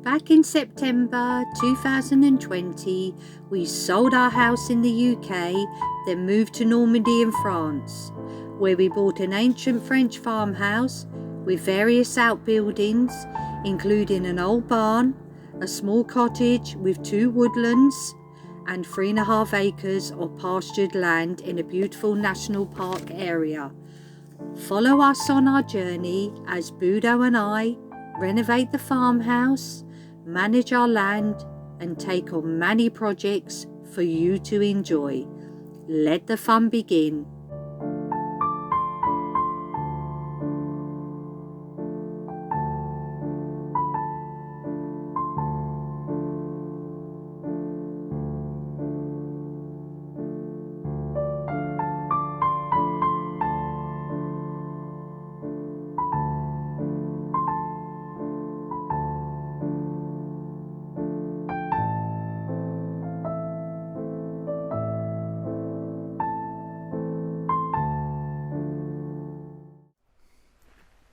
Back in September 2020, we sold our house in the UK, then moved to Normandy in France, where we bought an ancient French farmhouse with various outbuildings, including an old barn, a small cottage with 2 woodlands, and 3.5 acres of pastured land in a beautiful national park area. Follow us on our journey as Budo and I renovate the farmhouse, manage our land, and take on many projects for you to enjoy. Let the fun begin.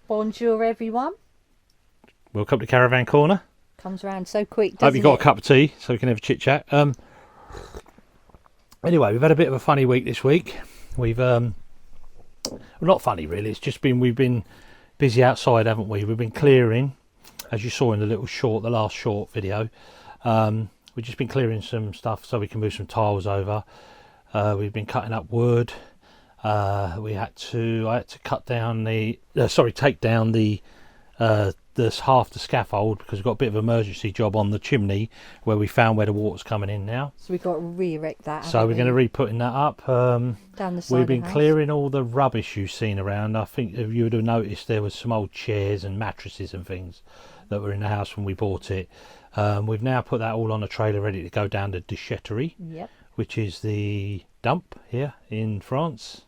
Bonjour everyone. Welcome to Caravan Corner. Comes around so quick, doesn't Hope you got it? a cup of tea so we can have a chit chat. Anyway, we've had a bit of a funny week this week. We've well, not funny really, it's just been, we've been busy outside, haven't we? We've been clearing, as you saw in the last short video. We've just been clearing some stuff so we can move some tiles over. We've been cutting up wood. I had to cut down take down this half the scaffold because we've got a bit of an emergency job on the chimney where we found where the water's coming in now. So we've got to re-erect that. So we're going to re-putting that up. Down the side we've been of the house. clearing all the rubbish you've seen around. I think if you would have noticed there was some old chairs and mattresses and things that were in the house when we bought it. We've now put that all on a trailer ready to go down to déchetterie, Yep. which is the dump here in France.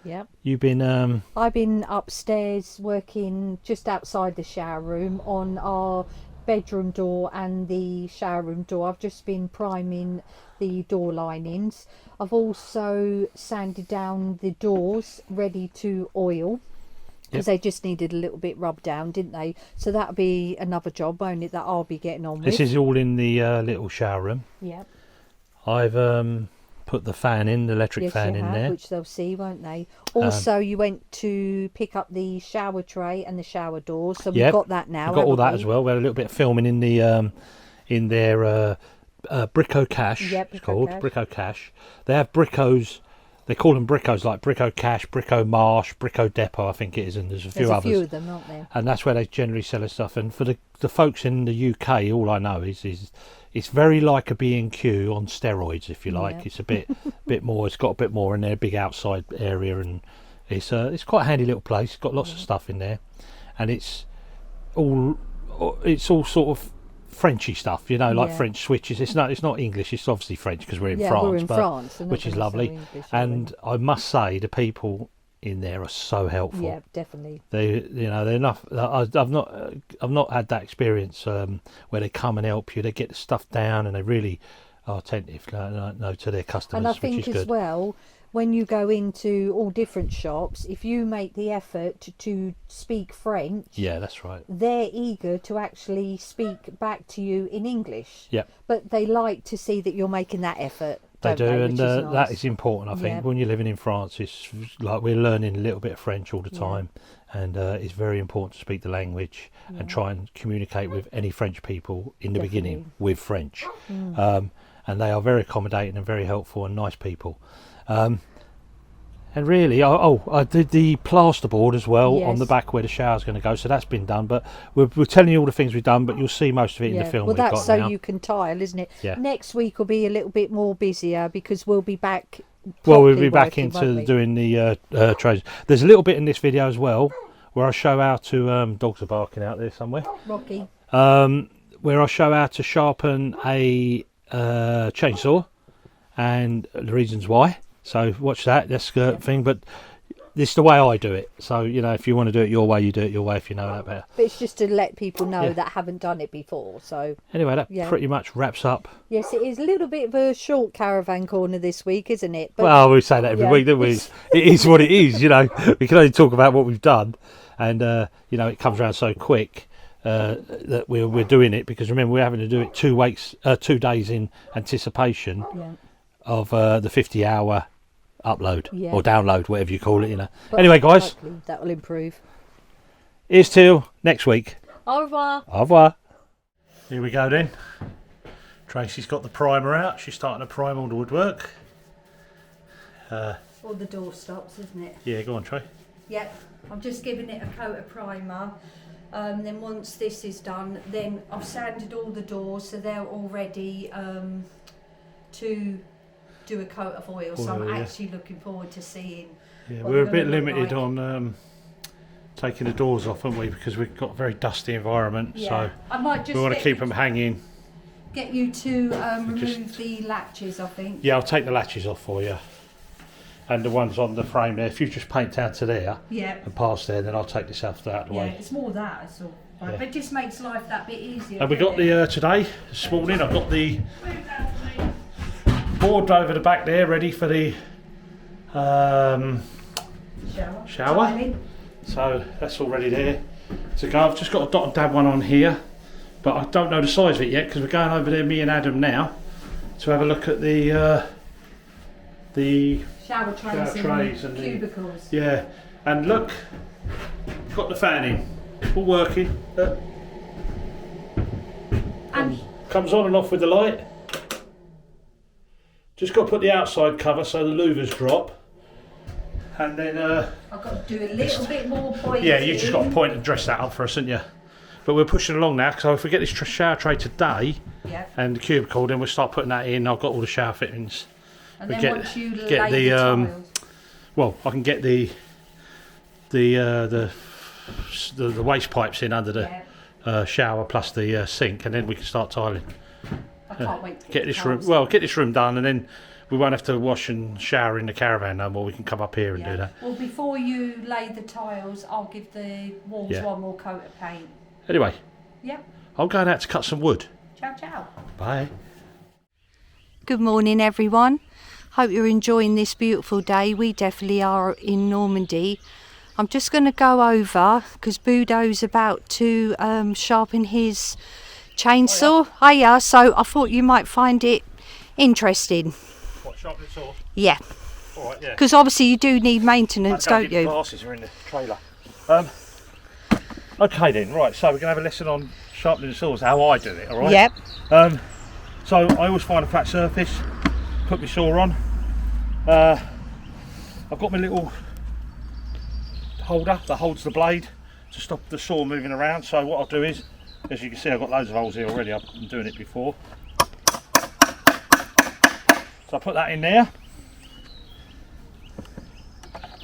Yep. You've been I've been upstairs working just outside the shower room on our bedroom door and the shower room door. I've just been priming the door linings. I've also sanded down the doors ready to oil because they just needed a little bit rubbed down, didn't they? So that'll be another job, won't it, that I'll be getting on with. This is all in the little shower room. Yep. I've put the fan in, the electric fan in there. Which they'll see, won't they? Also, you went to pick up the shower tray and the shower doors, so we've got that now. We've got all that as well. We had a little bit of filming in the in their Brico Cash. Yep, it's called Brico Cash. They have Bricos. They call them Bricos, like Brico Cash, Brico Marsh, Brico Depot, I think it is, and there's a few others. There's a few of them, aren't there? And that's where they generally sell their stuff. And for the folks in the UK, all I know is it's very like a B&Q on steroids, if you like. Yeah. It's a bit more. It's got a bit more in there, big outside area, and it's quite a handy little place. It's got lots of stuff in there, and it's all sort of Frenchy stuff, like French switches. It's not English. It's obviously French because we're in France. We're in France, which is lovely. And I must say, the people in there are so helpful. Yeah, definitely. They're enough. I've not had that experience where they come and help you. They get the stuff down and they really are attentive to their customers, and I think which is good. as well, when you go into all different shops, if you make the effort to speak French, yeah, that's right, they're eager to actually speak back to you in English. Yeah, but they like to see that you're making that effort. They do, and nice. that is important. I think when you're living in France, it's like we're learning a little bit of French all the time, and it's very important to speak the language and try and communicate with any French people in the beginning with French. And they are very accommodating and very helpful and nice people. And really, I did the plasterboard as well on the back where the shower's going to go, so that's been done. But we're telling you all the things we've done, but you'll see most of it in the film. Well, that's we've got so now. You can tile, isn't it? Yeah. Next week will be a little bit more busier because we'll be back. Well, we'll be back into doing the trays. There's a little bit in this video as well where I show how to dogs are barking out there somewhere. Rocky. Where I show how to sharpen a chainsaw and the reasons why. So watch that. That's the thing, but this is the way I do it. So if you want to do it your way, you do it your way. If you know that better. But it's just to let people know that haven't done it before. So anyway, that pretty much wraps up. Yes, it is a little bit of a short caravan corner this week, isn't it? But well, we say that every week, don't we? It is what it is. We can only talk about what we've done, and it comes around so quick that we're doing it, because remember we're having to do it 2 days in anticipation of the 50-hour upload or download, whatever you call it, you know. But anyway, guys, that will improve. Here's till next week. Au revoir. Au revoir. Here we go then. Tracy's got the primer out. She's starting to prime all the woodwork. All the door stops, isn't it? Yeah, go on, Trey. Yep, I'm just giving it a coat of primer. Then once this is done, then I've sanded all the doors so they're all ready to do a coat of oil. So I'm actually looking forward to seeing. Yeah, we're a bit limited on taking the doors off, aren't we? Because we've got a very dusty environment. Yeah. So I might just we want to keep them hanging. Get you to remove the latches, I think. Yeah, I'll take the latches off for you. And the ones on the frame there, if you just paint down to there and past there, then I'll take this out the way. Yeah, it's more that, it's all. Right. But it just makes life that bit easier. And we got the, today, this morning, I've got the board over the back there, ready for the shower. So that's already there to go. I've just got a dot and dab one on here, but I don't know the size of it yet, because we're going over there, me and Adam, now, to have a look at the shower trays and cubicles. And look, got the fan in, all working. Comes on and off with the light. Just got to put the outside cover so the louvers drop. And then I've got to do a little bit more pointing. Yeah, you just got to point and dress that up for us, haven't you? But we're pushing along now, so if we get this shower tray today and the cubicle, then we'll start putting that in. I've got all the shower fittings. And then once you lay the tiles. Well, I can get the waste pipes in under the shower plus the sink, and then we can start tiling. I can't wait to get this room. Well, get this room done, and then we won't have to wash and shower in the caravan no more. We can come up here and do that. Well, before you lay the tiles, I'll give the walls one more coat of paint. Anyway. Yep. I'm going out to cut some wood. Ciao, ciao. Bye. Good morning, everyone. Hope you're enjoying this beautiful day. We definitely are in Normandy. I'm just going to go over because Budo's about to sharpen his chainsaw. So I thought you might find it interesting. What, sharpen the saw? Yeah. All right, yeah. Because obviously you do need maintenance, don't you? Glasses are in the trailer. Okay then, right. So we're going to have a lesson on sharpening the saws, how I do it. All right. Yep. So I always find a flat surface, put my saw on. I've got my little holder that holds the blade to stop the saw moving around. So what I'll do is, as you can see, I've got loads of holes here already. I've been doing it before. So I put that in there,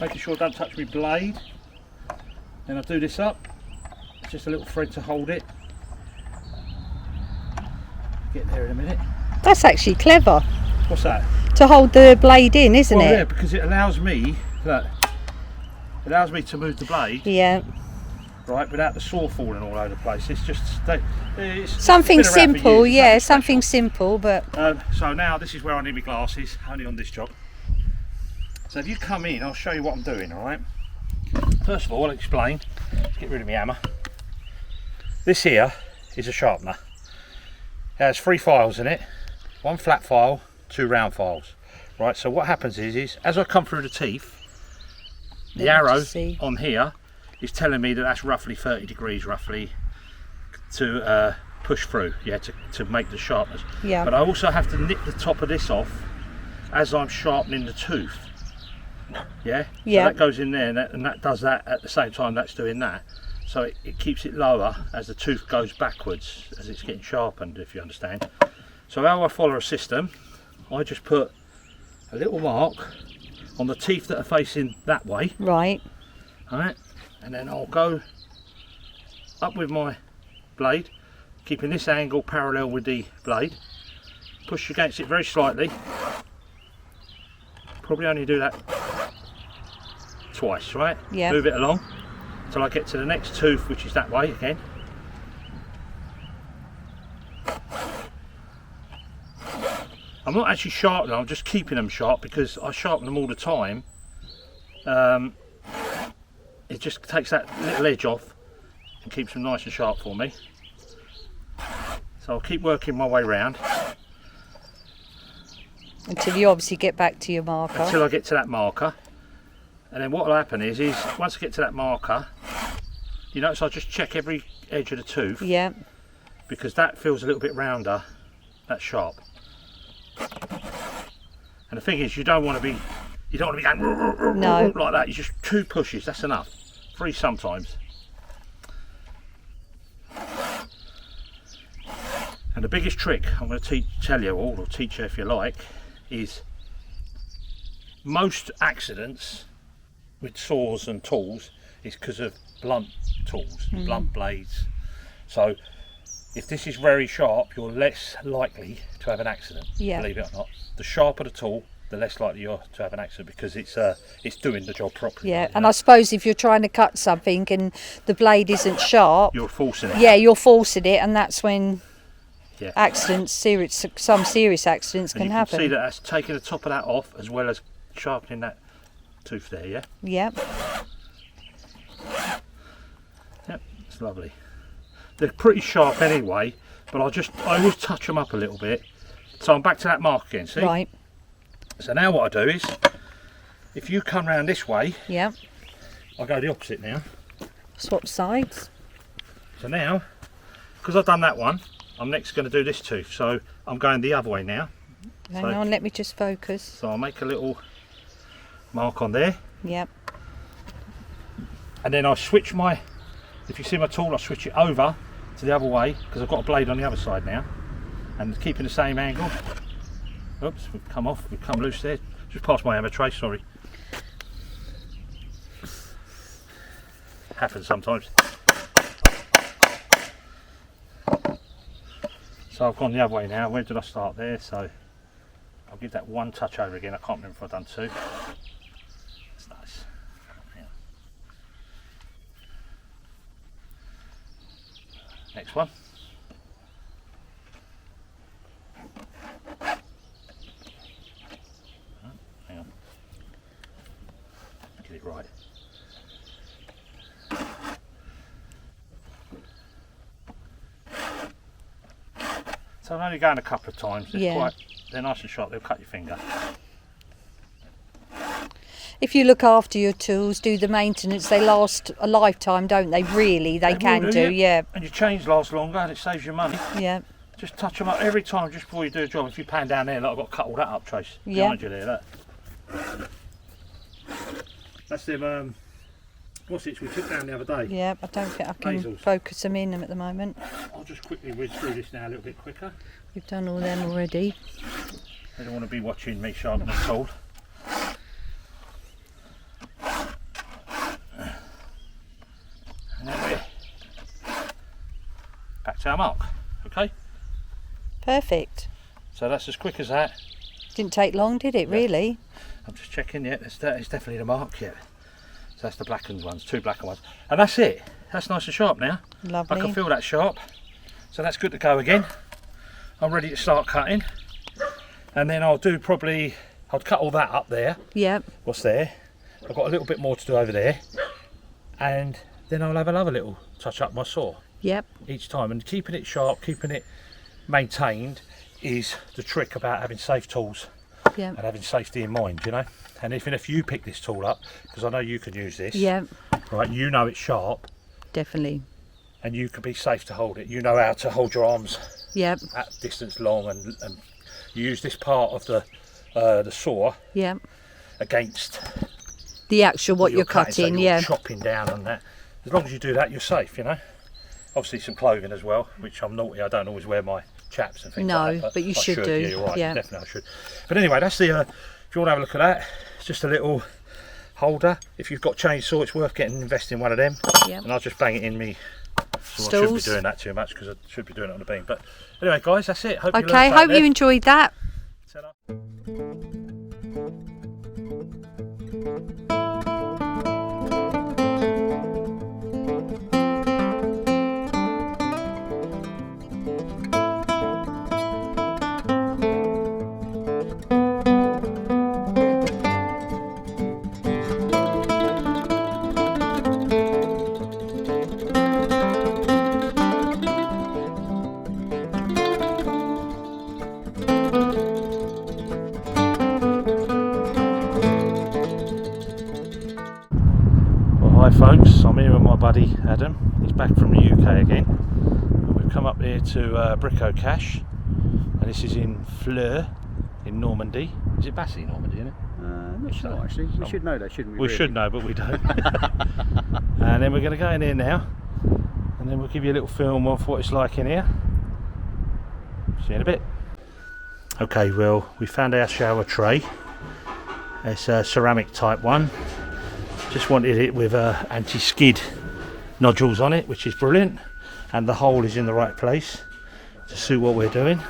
making sure I don't touch my blade. Then I do this up, it's just a little thread to hold it. Get there in a minute. That's actually clever. What's that? To hold the blade in, isn't it? Yeah, because it allows me, look, it allows me to move the blade. Yeah. Right, without the saw falling all over the place. It's just something simple, something simple, but. So now this is where I need my glasses, only on this job. So if you come in, I'll show you what I'm doing. All right. First of all, I'll explain. Let's get rid of my hammer. This here is a sharpener. It has 3 files in it, 1 flat file, 2 round files. Right. So what happens is as I come through the teeth, the arrow on here is telling me that that's roughly 30 degrees to push through, to make the sharpness. Yeah. But I also have to nip the top of this off as I'm sharpening the tooth. Yeah. So that goes in there, and that does that at the same time that's doing that. So it keeps it lower as the tooth goes backwards as it's getting sharpened, if you understand. So how I follow a system, I just put a little mark on the teeth that are facing that way. Right. Alright. And then I'll go up with my blade, keeping this angle parallel with the blade. Push against it very slightly. Probably only do that twice, right? Yeah. Move it along till I get to the next tooth, which is that way again. I'm not actually sharpening, I'm just keeping them sharp because I sharpen them all the time. It just takes that little edge off. and keeps them nice and sharp for me. So I'll keep working my way round until you obviously get back to your marker. Until I get to that marker. And then what will happen is once I get to that marker, you notice I just check every edge of the tooth. Yeah. Because that feels a little bit rounder, that's sharp. And the thing is, you don't want to be going no. like that. You just 2 pushes, that's enough. 3 sometimes. And the biggest trick I'm going to tell you all, or teach you if you like, is most accidents with saws and tools is because of blunt tools, blunt blades. So if this is very sharp, you're less likely to have an accident, believe it or not. The sharper the tool, the less likely you're to have an accident, because it's doing the job properly. Yeah, and I suppose if you're trying to cut something and the blade isn't sharp, you're forcing it. Yeah, you're forcing it, and that's when accidents, some serious accidents can happen. You can see that that's taking the top of that off as well as sharpening that tooth there, yeah? Yep. Yep, it's lovely. They're pretty sharp anyway, but I always touch them up a little bit. So I'm back to that mark again, see? Right. So now what I do is, if you come round this way, I'll go the opposite now. Swap sides. So now, because I've done that one, I'm next going to do this tooth. So I'm going the other way now. Hang on, let me just focus. So I'll make a little mark on there. Yep. And then I'll switch if you see my tool, I'll switch it over to the other way, because I've got a blade on the other side now. And keeping the same angle. Oops, we've come loose there. Just past my hammer tray, sorry. Happens sometimes. So I've gone the other way now. Where did I start there? So I'll give that 1 touch over again. I can't remember if I've done 2. That's nice. Yeah. Next one. Hang on. Get it right. So I'm only going a couple of times. They're nice and sharp, they'll cut your finger. If you look after your tools, do the maintenance, they last a lifetime, don't they? Really, they can do, yeah. And your chains last longer and it saves you money. Yeah. Just touch them up every time just before you do a job. If you pan down there, look, I've got to cut all that up, Trace. Behind you there, look. That's them, what's it we took down the other day? Yeah, I don't think I can Hazels. focus them in at the moment. I'll just quickly whiz through this now a little bit quicker. We've done all them already. They don't want to be watching me sharpen the tool. And then we're back to our mark, okay? Perfect. So that's as quick as that. Didn't take long, did it, really? I'm just checking, it's definitely the mark, So that's the blackened ones, 2 blackened ones. And that's it. That's nice and sharp now. Lovely. I can feel that sharp. So that's good to go again. I'm ready to start cutting. And then I'll cut all that up there. Yep. What's there? I've got a little bit more to do over there. And then I'll have another little touch up my saw. Yep. Each time. And keeping it sharp, keeping it maintained is the trick about having safe tools. Yep. And having safety in mind, And even if you pick this tool up, because I know you can use this, Yep. right? You know it's sharp, Definitely. and you can be safe to hold it. You know how to hold your arms Yep. at distance long, and you use this part of the saw Yep. against The actual what you're cutting, so cutting, you're chopping down on that. As long as you do that, you're safe, Obviously some clothing as well, which I'm naughty. I don't always wear my chaps and things like that. But you I should do. Yeah, you're right. Yeah. Definitely I should. But anyway, that's the. If you want to have a look at that, it's just a little holder. If you've got chainsaw, it's worth investing in one of them. Yep. And I'll just bang it in me. So I Stools. shouldn't be doing that too much because I should be doing it on the beam. But anyway, guys, that's it. Hope you Okay, learned hope something you enjoyed that. there. folks, I'm here with my buddy Adam. He's back from the UK again. We've come up here to Brico-Cache, and this is in Fleur in Normandy. Is it Bassy, Normandy, isn't it? Not sure actually. We should know that, shouldn't we? We should know, but we don't. And then we're going to go in here now, and then we'll give you a little film of what it's like in here. See you in a bit. Okay, well, we found our shower tray. It's a ceramic type one. Just wanted it with anti-skid nodules on it, which is brilliant, and the hole is in the right place to suit what we're doing.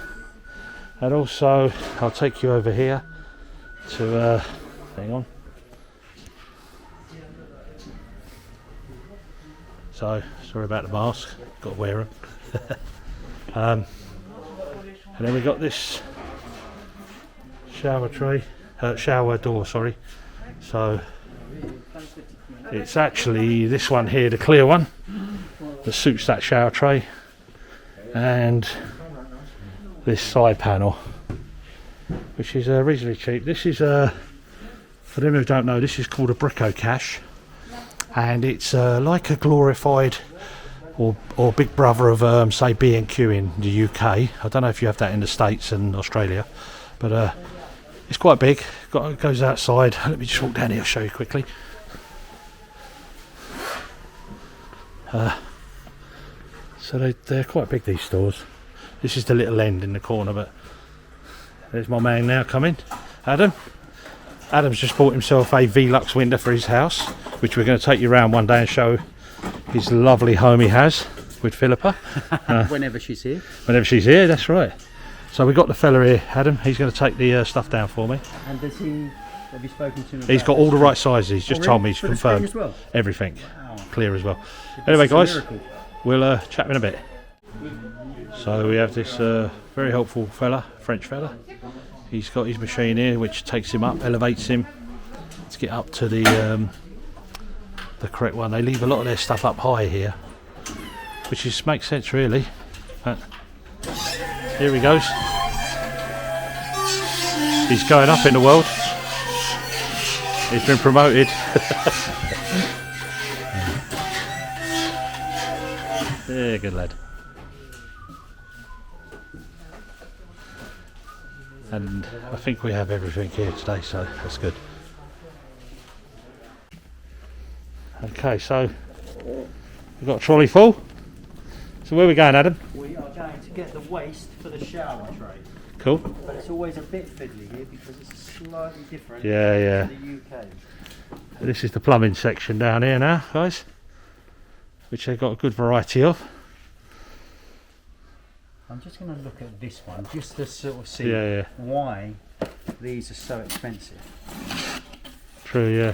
And also I'll take you over here to hang on, so sorry about the mask, got to wear them. And then we got this shower tray, shower door, sorry. So it's actually this one here, the clear one, that suits that shower tray, and this side panel, which is reasonably cheap. This is for them who don't know, this is called a Brico-Cache, and it's like a glorified or big brother of say B&Q in the UK. I don't know if you have that in the States and Australia, but it's quite big. It goes outside. Let me just walk down here, I'll show you quickly. So they're quite big, these stores. This is the little end in the corner, but there's my man now coming, Adam. Adam's just bought himself a Velux window for his house, which we're going to take you around one day and show his lovely home he has with Philippa. Whenever she's here. Whenever she's here, that's right. So we've got the fella here, Adam. He's going to take the stuff down for me. And does he, have you spoken to him about He's got all the right sizes. He's just told me he's For the confirmed screen as well? everything. Wow. Clear as well. This Anyway, is a guys, miracle. we'll chat in a bit. So we have this very helpful fella, French fella. He's got his machine here, which takes him up, elevates him to get up to the correct one. They leave a lot of their stuff up high here, which makes sense really. But here he goes. He's going up in the world. He's been promoted. Yeah, good lad. And I think we have everything here today, so that's good. Okay, so we've got a trolley full. So where are we going, Adam? We are going to get the waste for the shower tray. Cool. But it's always a bit fiddly here because it's slightly different Yeah. to the UK. This is the plumbing section down here now, guys, which they've got a good variety of. I'm just going to look at this one just to sort of see why these are so expensive. True, yeah.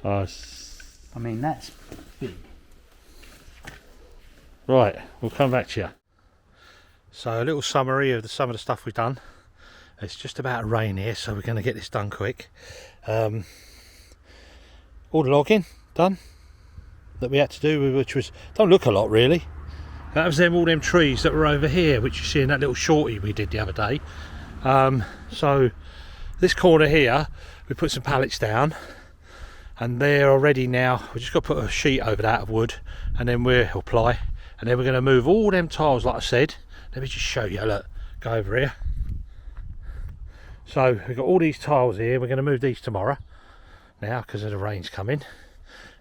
Oh, I mean, that's big. right, we'll come back to you. So a little summary of some of the stuff we've done. It's just about to rain here, so we're going to get this done quick. All the logging done that we had to do, which was, don't look a lot really. That was all them trees that were over here, which you see in that little shorty we did the other day. So this corner here, we put some pallets down, and they're already now, we just got to put a sheet over that of wood, and then we'll ply, and then we're going to move all them tiles like I said. Let me just show you, look, go over here. So we've got all these tiles here, we're going to move these tomorrow now because of the rain's coming.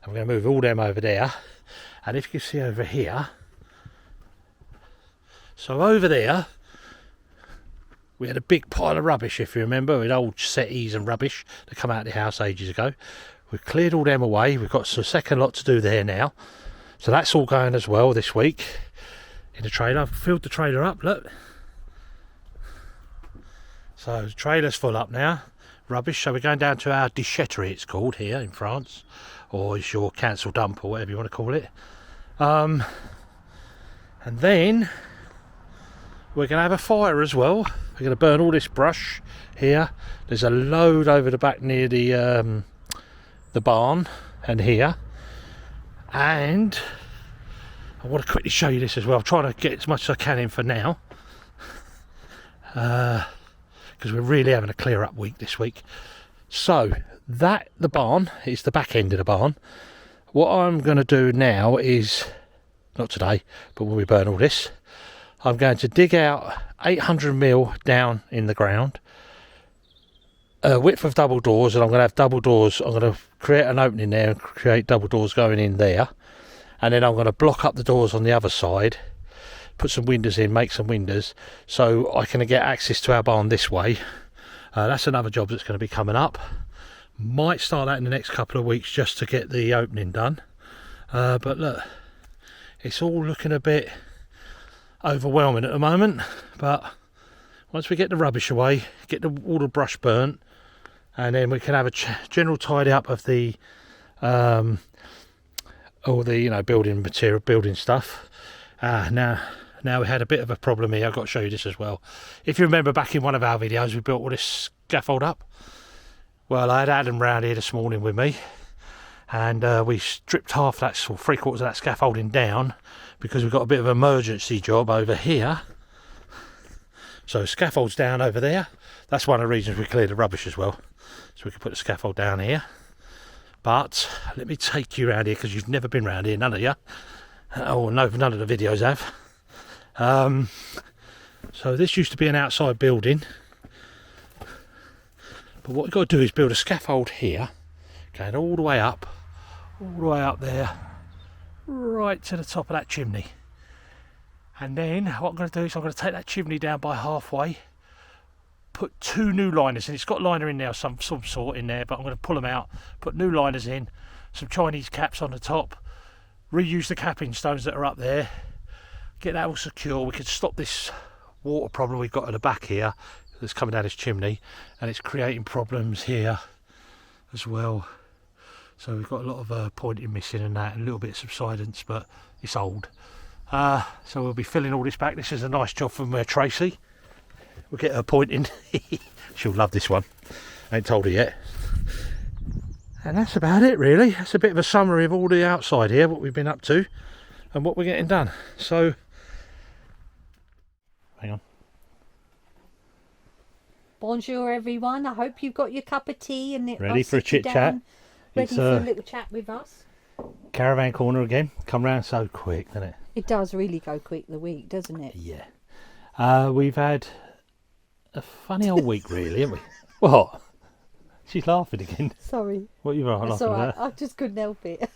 And we're going to move all them over there, and if you can see over here, so over there we had a big pile of rubbish, if you remember, with old settees and rubbish that come out of the house ages ago. We've cleared all them away. We've got a second lot to do there now, so that's all going as well this week in the trailer. I've filled the trailer up, look, so the trailer's full up now, rubbish. So we're going down to our déchetterie, it's called here in France, or it's your council dump or whatever you want to call it. And then we're going to have a fire as well. We're going to burn all this brush here. There's a load over the back near the barn and here. And I want to quickly show you this as well. I'm trying to get as much as I can in for now, because we're really having a clear up week this week. So the barn is the back end of the barn. What I'm going to do now is, not today, but when we burn all this, I'm going to dig out 800mm down in the ground, width of double doors, and I'm going to have double doors. I'm going to create an opening there and create double doors going in there, and then I'm going to block up the doors on the other side, put some windows in, make some windows, so I can get access to our barn this way. That's another job that's going to be coming up. Might start that in the next couple of weeks just to get the opening done. But look, it's all looking a bit overwhelming at the moment, but once we get the rubbish away, get all the brush burnt, and then we can have a general tidy up of the all the building material, building stuff. Now we had a bit of a problem here. I've got to show you this as well. If you remember back in one of our videos, we built all this scaffold up. Well, I had Adam round here this morning with me, and we stripped half that, or 3/4 of that scaffolding down, because we've got a bit of an emergency job over here. So scaffold's down over there. That's one of the reasons we cleared the rubbish as well, so we can put the scaffold down here. But let me take you around here, because you've never been round here, none of you. Oh no, none of the videos have. So this used to be an outside building, but what we've got to do is build a scaffold here, going all the way up there, right to the top of that chimney. And then what I'm going to do is I'm going to take that chimney down by halfway, put 2 new liners in. It's got liner in there, some sort in there, but I'm going to pull them out, put new liners in, some Chinese caps on the top, reuse the capping stones that are up there, get that all secure. We can stop this water problem we've got at the back here that's coming down this chimney, and it's creating problems here as well. So we've got a lot of pointing missing and that, and a little bit of subsidence, but it's old. So we'll be filling all this back. This is a nice job from Tracy. We'll get her pointing. She'll love this one. I ain't told her yet. And that's about it really. That's a bit of a summary of all the outside here, what we've been up to and what we're getting done. So hang on. Bonjour everyone. I hope you've got your cup of tea and it Ready for a chit chat. Ready for a little chat with us. Caravan corner again. Come round so quick, doesn't it? It does really go quick, the week, doesn't it? Yeah. We've had a funny old week really, haven't we? What? She's laughing again. Sorry. What are you laughing That's all right. at? I just couldn't help it.